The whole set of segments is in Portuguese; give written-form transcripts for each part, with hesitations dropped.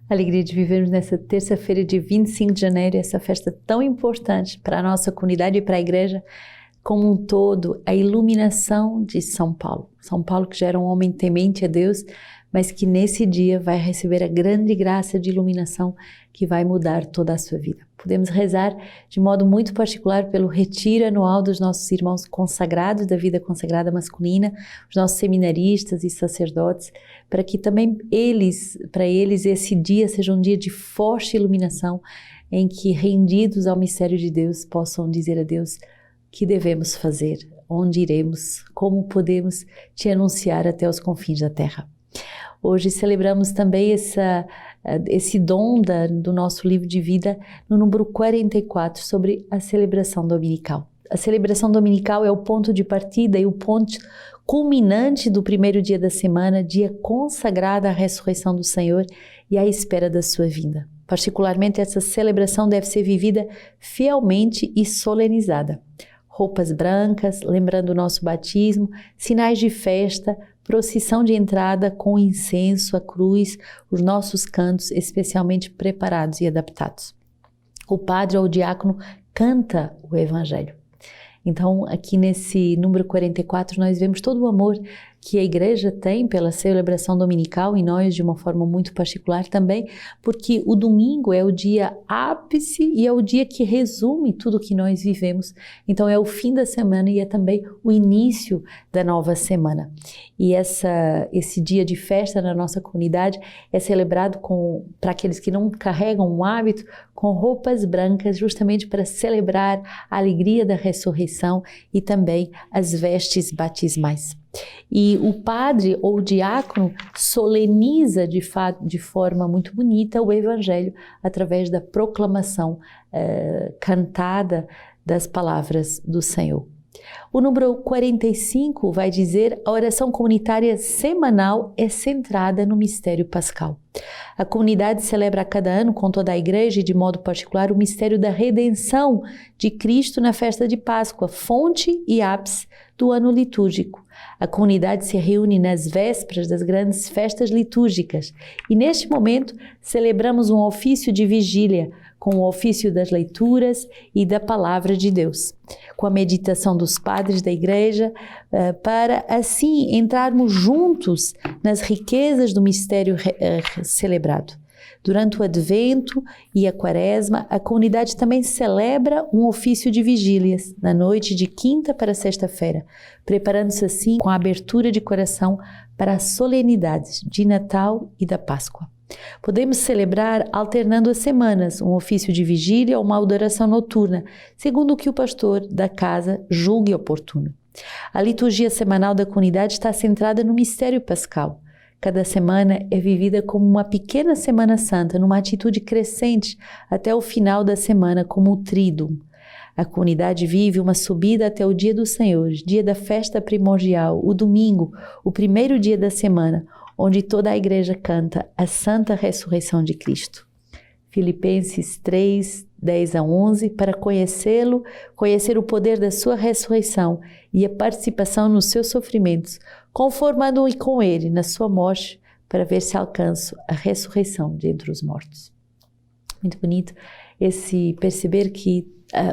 Alegria de vivermos nessa terça-feira de 25 de janeiro, essa festa tão importante para a nossa comunidade e para a igreja como um todo, a iluminação de São Paulo. São Paulo que já era um homem temente a Deus, mas que nesse dia vai receber a grande graça de iluminação que vai mudar toda a sua vida. Podemos rezar de modo muito particular pelo retiro anual dos nossos irmãos consagrados da vida consagrada masculina, os nossos seminaristas e sacerdotes, para que também para eles esse dia seja um dia de forte iluminação, em que rendidos ao mistério de Deus possam dizer a Deus o que devemos fazer, onde iremos, como podemos te anunciar até os confins da terra. Hoje celebramos também esse dom do nosso livro de vida no número 44 sobre a celebração dominical. A celebração dominical é o ponto de partida e o ponto culminante do primeiro dia da semana, dia consagrado à ressurreição do Senhor e à espera da sua vinda. Particularmente, essa celebração deve ser vivida fielmente e solenizada. Roupas brancas, lembrando o nosso batismo, sinais de festa, procissão de entrada com incenso, a cruz, os nossos cantos especialmente preparados e adaptados. O padre ou o diácono canta o evangelho. Então, aqui nesse número 44, nós vemos todo o amor que a igreja tem pela celebração dominical e nós de uma forma muito particular também, porque o domingo é o dia ápice e é o dia que resume tudo o que nós vivemos. Então é o fim da semana e é também o início da nova semana. E esse dia de festa na nossa comunidade é celebrado para aqueles que não carregam um hábito, com roupas brancas, justamente para celebrar a alegria da ressurreição e também as vestes batismais. E o padre ou o diácono soleniza de forma muito bonita o evangelho através da proclamação cantada das palavras do Senhor. O número 45 vai dizer: a oração comunitária semanal é centrada no mistério pascal. A comunidade celebra a cada ano, com toda a igreja e de modo particular, o mistério da redenção de Cristo na festa de Páscoa, fonte e ápice do ano litúrgico. A comunidade se reúne nas vésperas das grandes festas litúrgicas e neste momento celebramos um ofício de vigília, com o ofício das leituras e da palavra de Deus, com a meditação dos padres da igreja, para assim entrarmos juntos nas riquezas do mistério celebrado. Durante o Advento e a Quaresma, a comunidade também celebra um ofício de vigílias, na noite de quinta para sexta-feira, preparando-se assim com a abertura de coração para as solenidades de Natal e da Páscoa. Podemos celebrar alternando as semanas, um ofício de vigília ou uma adoração noturna, segundo o que o pastor da casa julgue oportuno. A liturgia semanal da comunidade está centrada no mistério pascal. Cada semana é vivida como uma pequena Semana Santa, numa atitude crescente até o final da semana, como o Tríduo. A comunidade vive uma subida até o dia do Senhor, dia da festa primordial, o domingo, o primeiro dia da semana, onde toda a igreja canta a Santa Ressurreição de Cristo. Filipenses 3, 10 a 11, para conhecê-lo, conhecer o poder da sua ressurreição e a participação nos seus sofrimentos, conformando-me com ele na sua morte, para ver se alcanço a ressurreição de entre os mortos. Muito bonito esse perceber que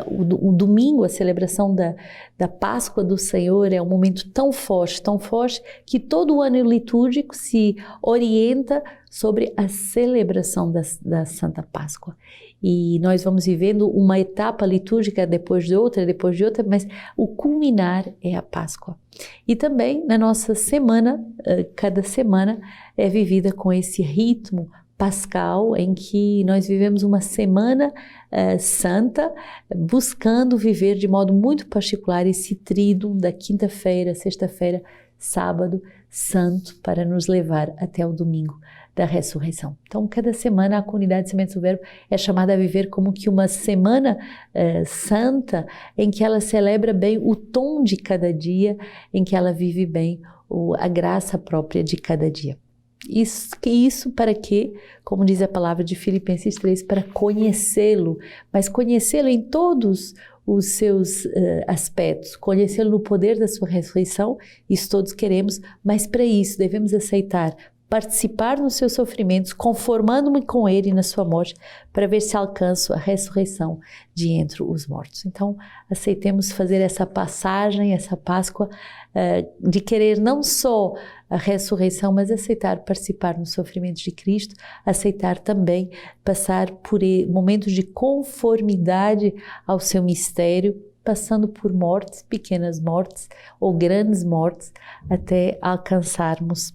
o domingo, a celebração da Páscoa do Senhor é um momento tão forte que todo o ano litúrgico se orienta sobre a celebração da Santa Páscoa. E nós vamos vivendo uma etapa litúrgica depois de outra, mas o culminar é a Páscoa. E também na nossa semana, cada semana é vivida com esse ritmo pascal, em que nós vivemos uma semana santa, buscando viver de modo muito particular esse tríduo da quinta-feira, sexta-feira, sábado santo, para nos levar até o domingo da ressurreição. Então, cada semana a comunidade Sementes do Verbo é chamada a viver como que uma semana santa, em que ela celebra bem o tom de cada dia, em que ela vive bem a graça própria de cada dia. Isso para quê? Como diz a palavra de Filipenses 3, para conhecê-lo, mas conhecê-lo em todos os seus aspectos, conhecê-lo no poder da sua ressurreição, isso todos queremos, mas para isso devemos aceitar participar nos seus sofrimentos, conformando-me com ele na sua morte, para ver se alcanço a ressurreição de entre os mortos. Então, aceitemos fazer essa passagem, essa Páscoa, de querer não só a ressurreição, mas aceitar participar nos sofrimentos de Cristo, aceitar também passar por momentos de conformidade ao seu mistério, passando por mortes, pequenas mortes ou grandes mortes, até alcançarmos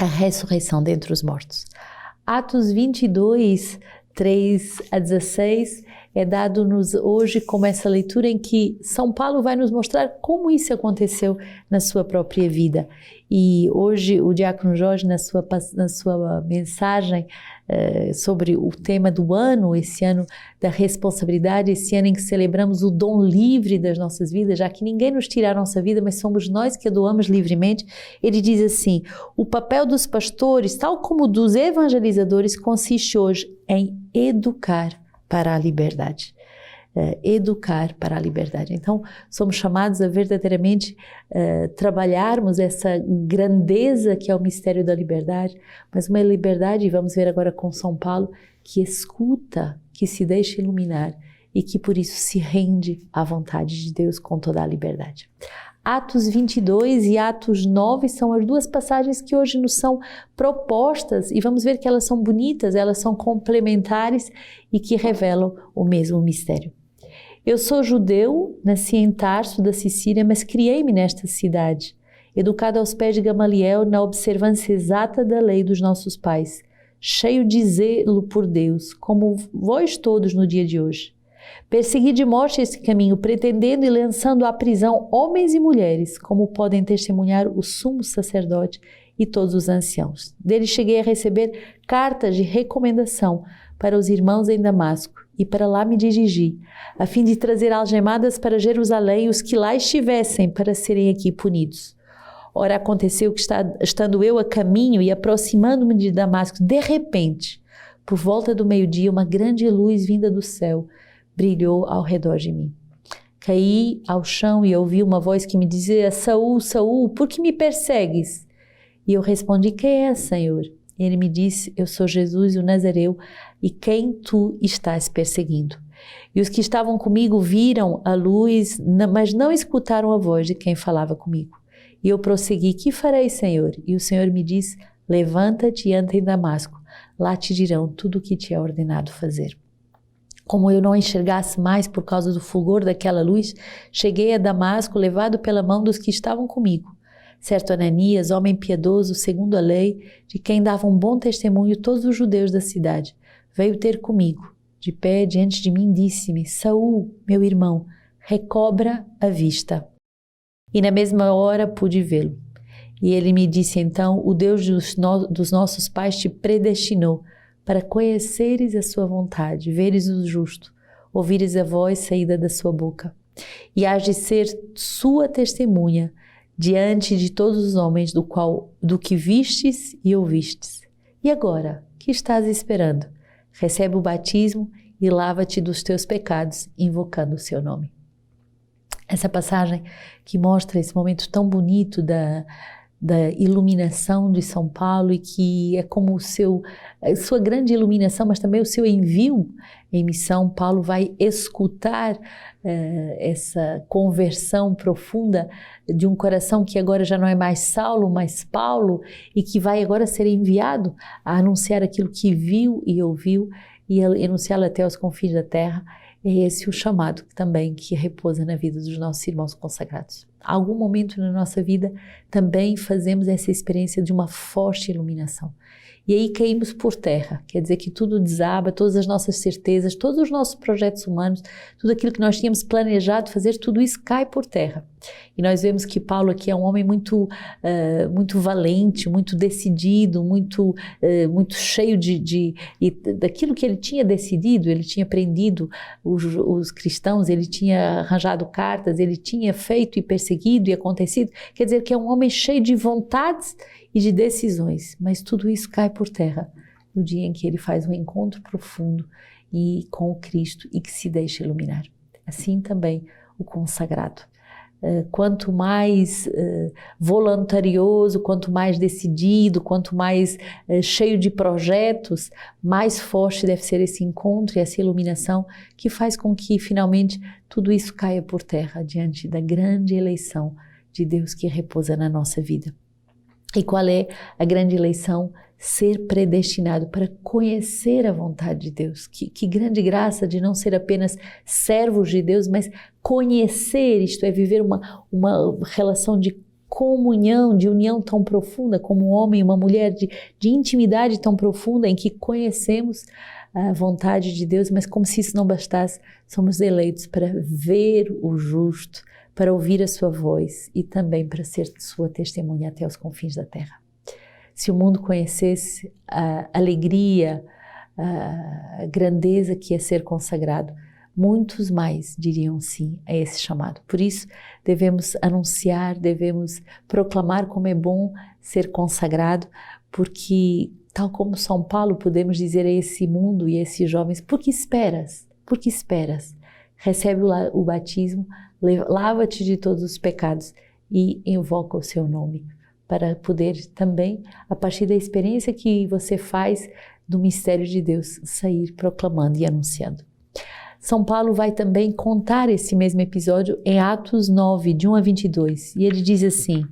a ressurreição dentre os mortos. Atos 22, 3 a 16 é dado-nos hoje como essa leitura em que São Paulo vai nos mostrar como isso aconteceu na sua própria vida. E hoje o diácono Jorge, na sua mensagem sobre o tema do ano, esse ano da responsabilidade, esse ano em que celebramos o dom livre das nossas vidas, já que ninguém nos tira a nossa vida, mas somos nós que a doamos livremente, ele diz assim: o papel dos pastores, tal como dos evangelizadores, consiste hoje em educar para a liberdade. Educar para a liberdade. Então, somos chamados a verdadeiramente trabalharmos essa grandeza que é o mistério da liberdade, mas uma liberdade, vamos ver agora com São Paulo, que escuta, que se deixa iluminar e que por isso se rende à vontade de Deus com toda a liberdade. Atos 22 e Atos 9 são as duas passagens que hoje nos são propostas e vamos ver que elas são bonitas, elas são complementares e que revelam o mesmo mistério. Eu sou judeu, nasci em Tarso da Sicília, mas criei-me nesta cidade, educado aos pés de Gamaliel na observância exata da lei dos nossos pais, cheio de zelo por Deus, como vós todos no dia de hoje. Persegui de morte esse caminho, pretendendo e lançando à prisão homens e mulheres, como podem testemunhar o sumo sacerdote e todos os anciãos. Dele cheguei a receber cartas de recomendação para os irmãos em Damasco, e para lá me dirigi, a fim de trazer algemadas para Jerusalém os que lá estivessem para serem aqui punidos. Ora, aconteceu que, estando eu a caminho e aproximando-me de Damasco, de repente, por volta do meio-dia, uma grande luz vinda do céu brilhou ao redor de mim. Caí ao chão e ouvi uma voz que me dizia: Saul, Saul, por que me persegues? E eu respondi: quem é, Senhor? E ele me disse: eu sou Jesus, o Nazareu, e quem tu estás perseguindo. E os que estavam comigo viram a luz, mas não escutaram a voz de quem falava comigo. E eu prossegui: que farei, Senhor? E o Senhor me disse: levanta-te e anda em Damasco, lá te dirão tudo o que te é ordenado fazer. Como eu não enxergasse mais por causa do fulgor daquela luz, cheguei a Damasco, levado pela mão dos que estavam comigo. Certo Ananias, homem piedoso, segundo a lei, de quem davam bom testemunho todos os judeus da cidade, veio ter comigo. De pé diante de mim, disse-me: Saul, meu irmão, recobra a vista. E na mesma hora pude vê-lo. E ele me disse então: o Deus dos nossos pais te predestinou para conheceres a sua vontade, veres o justo, ouvires a voz saída da sua boca, e hás de ser sua testemunha diante de todos os homens do que vistes e ouvistes. E agora, que estás esperando? Recebe o batismo e lava-te dos teus pecados, invocando o seu nome. Essa passagem que mostra esse momento tão bonito da iluminação de São Paulo, e que é como a sua grande iluminação, mas também o seu envio em missão. Paulo vai escutar essa conversão profunda de um coração que agora já não é mais Saulo, mas Paulo, e que vai agora ser enviado a anunciar aquilo que viu e ouviu e anunciá-lo até aos confins da terra. É esse o chamado também que repousa na vida dos nossos irmãos consagrados. Algum momento na nossa vida também fazemos essa experiência de uma forte iluminação. E aí caímos por terra, quer dizer que tudo desaba, todas as nossas certezas, todos os nossos projetos humanos, tudo aquilo que nós tínhamos planejado fazer, tudo isso cai por terra. E nós vemos que Paulo aqui é um homem muito valente, muito decidido, muito cheio daquilo que ele tinha decidido. Ele tinha prendido os cristãos, ele tinha arranjado cartas, ele tinha feito e perseguido e acontecido. Quer dizer que é um homem cheio de vontades e de decisões, mas tudo isso cai por terra no dia em que ele faz um encontro profundo com o Cristo e que se deixa iluminar. Assim também o consagrado. quanto mais voluntarioso, quanto mais decidido, quanto mais cheio de projetos, mais forte deve ser esse encontro e essa iluminação que faz com que finalmente tudo isso caia por terra diante da grande eleição de Deus que repousa na nossa vida. E qual é a grande eleição? Ser predestinado para conhecer a vontade de Deus. Que grande graça de não ser apenas servos de Deus, mas conhecer, isto é, viver uma relação de comunhão, de união tão profunda como um homem e uma mulher, de intimidade tão profunda em que conhecemos a vontade de Deus, mas como se isso não bastasse, somos eleitos para ver o justo, para ouvir a sua voz e também para ser sua testemunha até os confins da terra. Se o mundo conhecesse a alegria, a grandeza que é ser consagrado, muitos mais diriam sim a esse chamado. Por isso, devemos anunciar, devemos proclamar como é bom ser consagrado, porque, tal como São Paulo, podemos dizer a esse mundo e a esses jovens: por que esperas? Por que esperas? Recebe o batismo, lava-te de todos os pecados e invoca o seu nome, para poder também, a partir da experiência que você faz do mistério de Deus, sair proclamando e anunciando. São Paulo vai também contar esse mesmo episódio em Atos 9, de 1 a 22, e ele diz assim: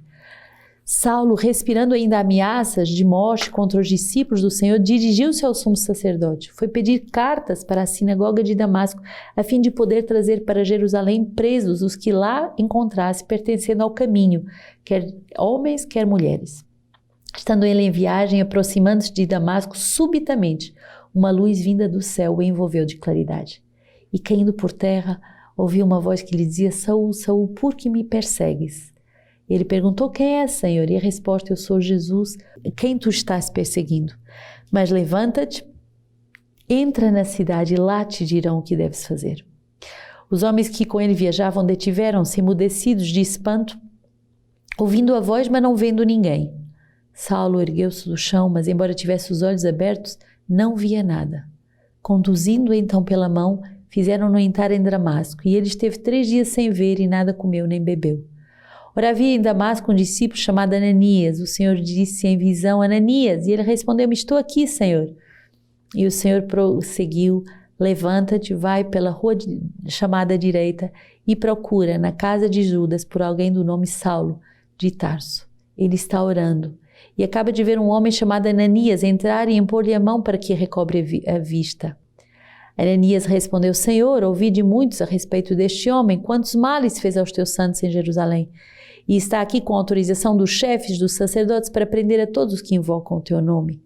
Saulo, respirando ainda ameaças de morte contra os discípulos do Senhor, dirigiu-se ao sumo sacerdote. Foi pedir cartas para a sinagoga de Damasco, a fim de poder trazer para Jerusalém presos os que lá encontrasse pertencendo ao caminho, quer homens, quer mulheres. Estando ele em viagem, aproximando-se de Damasco, subitamente uma luz vinda do céu o envolveu de claridade. E caindo por terra, ouviu uma voz que lhe dizia: Saul, Saul, por que me persegues? Ele perguntou: quem é, Senhor? E a resposta: eu sou Jesus, quem tu estás perseguindo. Mas levanta-te, entra na cidade e lá te dirão o que deves fazer. Os homens que com ele viajavam detiveram-se, emudecidos de espanto, ouvindo a voz, mas não vendo ninguém. Saulo ergueu-se do chão, mas embora tivesse os olhos abertos, não via nada. Conduzindo-o então pela mão, fizeram-no entrar em Damasco, e ele esteve 3 dias sem ver e nada comeu nem bebeu. Ora, havia em Damasco um discípulo chamado Ananias. O Senhor disse em visão: Ananias, e ele respondeu: estou aqui, Senhor. E o Senhor prosseguiu: levanta-te, vai pela rua chamada direita e procura na casa de Judas por alguém do nome Saulo, de Tarso. Ele está orando. E acaba de ver um homem chamado Ananias entrar e impor-lhe a mão para que recobre a vista. Ananias respondeu: Senhor, ouvi de muitos a respeito deste homem, quantos males fez aos teus santos em Jerusalém. E está aqui com autorização dos chefes dos sacerdotes para prender a todos os que invocam o teu nome.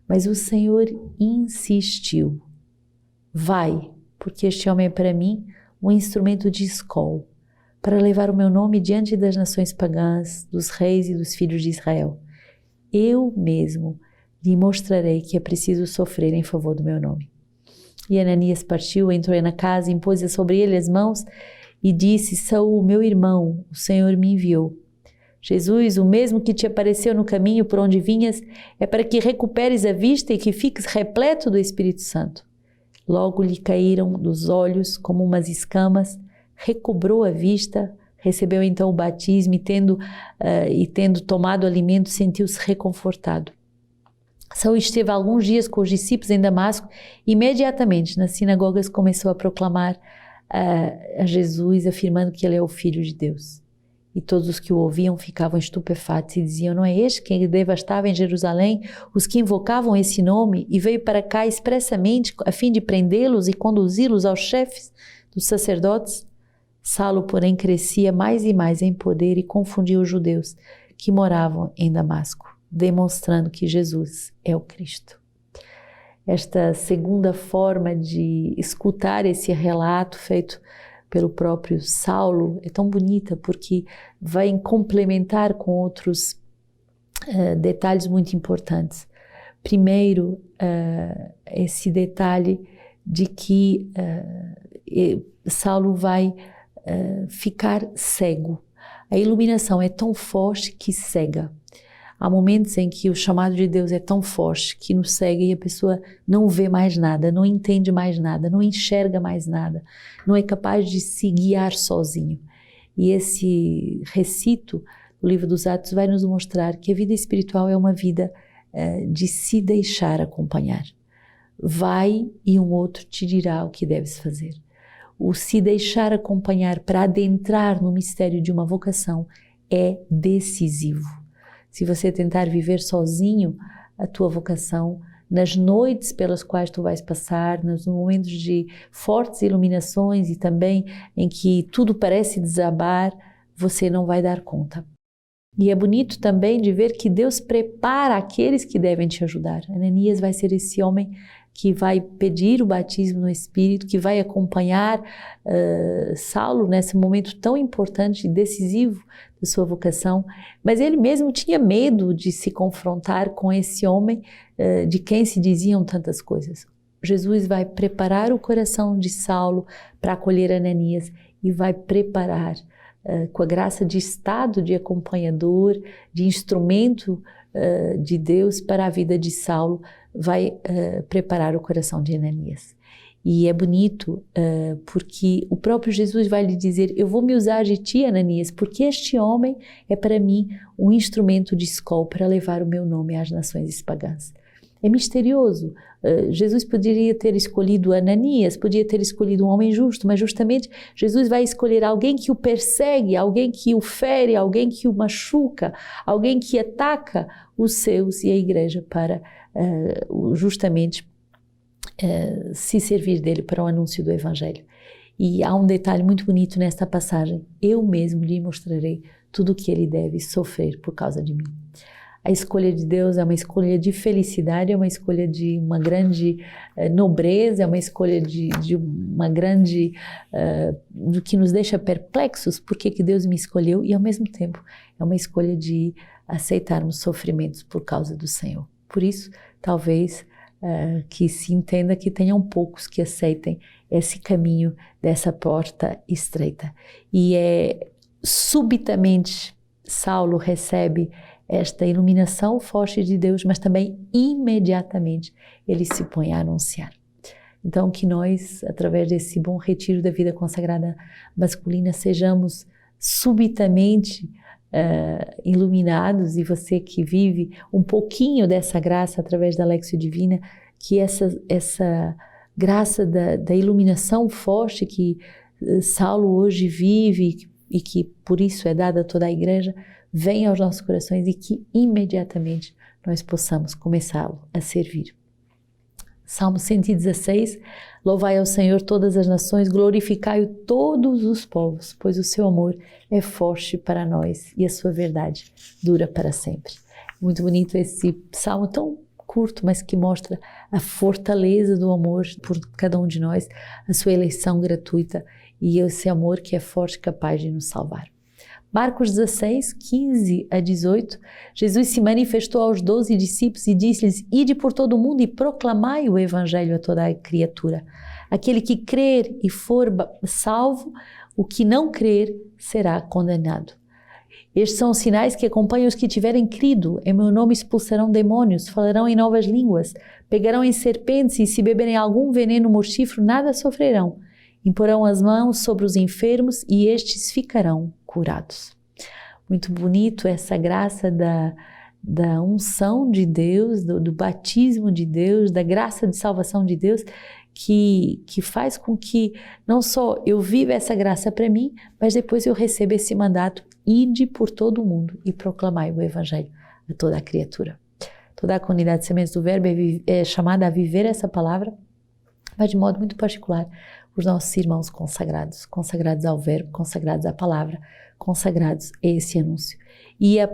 Mas o Senhor insistiu: vai, porque este homem é para mim um instrumento de escol, para levar o meu nome diante das nações pagãs, dos reis e dos filhos de Israel. Eu mesmo lhe mostrarei que é preciso sofrer em favor do meu nome. E Ananias partiu, entrou na casa, impôs sobre ele as mãos e disse: Saul, meu irmão, o Senhor me enviou. Jesus, o mesmo que te apareceu no caminho por onde vinhas, é para que recuperes a vista e que fiques repleto do Espírito Santo. Logo lhe caíram dos olhos como umas escamas, recobrou a vista, recebeu então o batismo e tendo tomado alimento, sentiu-se reconfortado. Saul esteve alguns dias com os discípulos em Damasco e imediatamente nas sinagogas começou a proclamar a Jesus, afirmando que ele é o Filho de Deus. E todos os que o ouviam ficavam estupefatos e diziam: não é este quem devastava em Jerusalém os que invocavam esse nome e veio para cá expressamente a fim de prendê-los e conduzi-los aos chefes dos sacerdotes? Saulo, porém, crescia mais e mais em poder e confundia os judeus que moravam em Damasco, demonstrando que Jesus é o Cristo. Esta segunda forma de escutar esse relato feito pelo próprio Saulo é tão bonita, porque vai complementar com outros detalhes muito importantes. Primeiro, esse detalhe de que Saulo vai ficar cego. A iluminação é tão forte que cega. Há momentos em que o chamado de Deus é tão forte que nos cega e a pessoa não vê mais nada, não entende mais nada, não enxerga mais nada, não é capaz de se guiar sozinho. E esse recito do livro dos Atos vai nos mostrar que a vida espiritual é uma vida de se deixar acompanhar. Vai e um outro te dirá o que deves fazer. O se deixar acompanhar para adentrar no mistério de uma vocação é decisivo. Se você tentar viver sozinho a tua vocação, nas noites pelas quais tu vais passar, nos momentos de fortes iluminações e também em que tudo parece desabar, você não vai dar conta. E é bonito também de ver que Deus prepara aqueles que devem te ajudar. Ananias vai ser esse homem que vai pedir o batismo no Espírito, que vai acompanhar Saulo nesse momento tão importante e decisivo da sua vocação, mas ele mesmo tinha medo de se confrontar com esse homem de quem se diziam tantas coisas. Jesus vai preparar o coração de Saulo para acolher Ananias e vai preparar com a graça de estado de acompanhador, de instrumento de Deus para a vida de Saulo, vai preparar o coração de Ananias. E é bonito porque o próprio Jesus vai lhe dizer: eu vou me usar de ti, Ananias, porque este homem é para mim um instrumento de escolha para levar o meu nome às nações pagãs. É misterioso. Jesus poderia ter escolhido Ananias, podia ter escolhido um homem justo, mas justamente Jesus vai escolher alguém que o persegue, alguém que o fere, alguém que o machuca, alguém que ataca os seus e a igreja para justamente se servir dele para o anúncio do Evangelho. E há um detalhe muito bonito nesta passagem: eu mesmo lhe mostrarei tudo o que ele deve sofrer por causa de mim. A escolha de Deus é uma escolha de felicidade, é uma escolha de uma grande nobreza, é uma escolha de uma grande, do que nos deixa perplexos, por que Deus me escolheu, e ao mesmo tempo é uma escolha de aceitarmos sofrimentos por causa do Senhor. Por isso, talvez que se entenda que tenham poucos que aceitem esse caminho dessa porta estreita. E subitamente Saulo recebe esta iluminação forte de Deus, mas também imediatamente ele se põe a anunciar. Então que nós, através desse bom retiro da vida consagrada masculina, sejamos subitamente iluminados, e você que vive um pouquinho dessa graça através da Lexio Divina, que essa graça da iluminação forte que Saulo hoje vive e que por isso é dada a toda a igreja, venha aos nossos corações e que imediatamente nós possamos começá-lo a servir. Salmo 116, louvai ao Senhor todas as nações, glorificai-o todos os povos, pois o seu amor é forte para nós e a sua verdade dura para sempre. Muito bonito esse salmo tão curto, mas que mostra a fortaleza do amor por cada um de nós, a sua eleição gratuita e esse amor que é forte e capaz de nos salvar. Marcos 16, 15 a 18, Jesus se manifestou aos 12 discípulos e disse-lhes: ide por todo o mundo e proclamai o Evangelho a toda a criatura. Aquele que crer e for salvo, o que não crer será condenado. Estes são os sinais que acompanham os que tiverem crido. Em meu nome expulsarão demônios, falarão em novas línguas, pegarão em serpentes e se beberem algum veneno mortífero, nada sofrerão. Imporão as mãos sobre os enfermos e estes ficarão curados. Muito bonito essa graça da unção de Deus, do batismo de Deus, da graça de salvação de Deus, que faz com que não só eu viva essa graça para mim, mas depois eu recebo esse mandato: ide por todo o mundo e proclamai o Evangelho a toda a criatura. Toda a comunidade de Sementes do Verbo é chamada a viver essa palavra, mas de modo muito particular os nossos irmãos consagrados, consagrados ao Verbo, consagrados à palavra, consagrados a esse anúncio. E a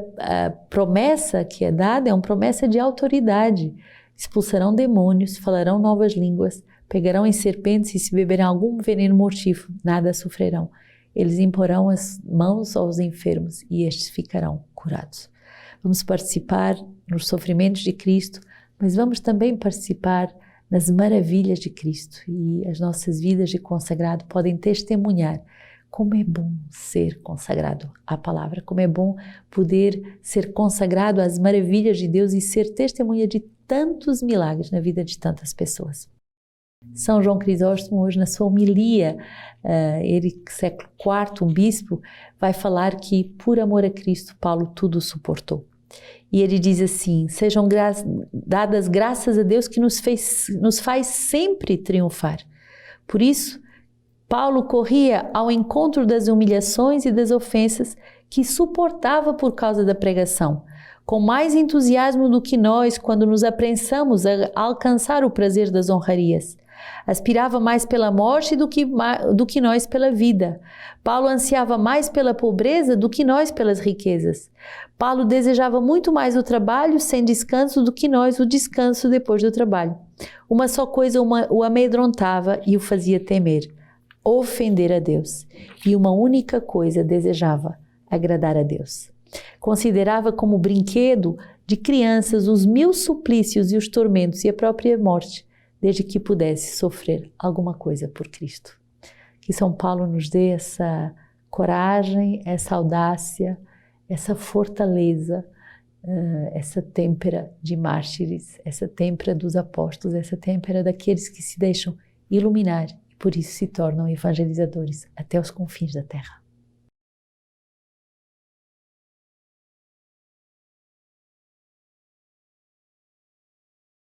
promessa que é dada é uma promessa de autoridade. Expulsarão demônios, falarão novas línguas, pegarão em serpentes e se beberem algum veneno mortífero, nada sofrerão. Eles imporão as mãos aos enfermos e estes ficarão curados. Vamos participar nos sofrimentos de Cristo, mas vamos também participar nas maravilhas de Cristo, e as nossas vidas de consagrado podem testemunhar como é bom ser consagrado à palavra, como é bom poder ser consagrado às maravilhas de Deus e ser testemunha de tantos milagres na vida de tantas pessoas. São João Crisóstomo, hoje na sua homilia, ele, século IV, um bispo, vai falar que por amor a Cristo, Paulo tudo suportou. E ele diz assim: sejam dadas graças a Deus que nos faz sempre triunfar. Por isso, Paulo corria ao encontro das humilhações e das ofensas que suportava por causa da pregação, com mais entusiasmo do que nós quando nos apressamos a alcançar o prazer das honrarias. Aspirava mais pela morte do que nós pela vida. Paulo ansiava mais pela pobreza do que nós pelas riquezas. Paulo desejava muito mais o trabalho sem descanso do que nós o descanso depois do trabalho. Uma só coisa o amedrontava e o fazia temer: ofender a Deus. E uma única coisa desejava: agradar a Deus. Considerava como brinquedo de crianças os 1000 suplícios e os tormentos e a própria morte, desde que pudesse sofrer alguma coisa por Cristo. Que São Paulo nos dê essa coragem, essa audácia, essa fortaleza, essa têmpera de mártires, essa têmpera dos apóstolos, essa têmpera daqueles que se deixam iluminar e por isso se tornam evangelizadores até os confins da terra.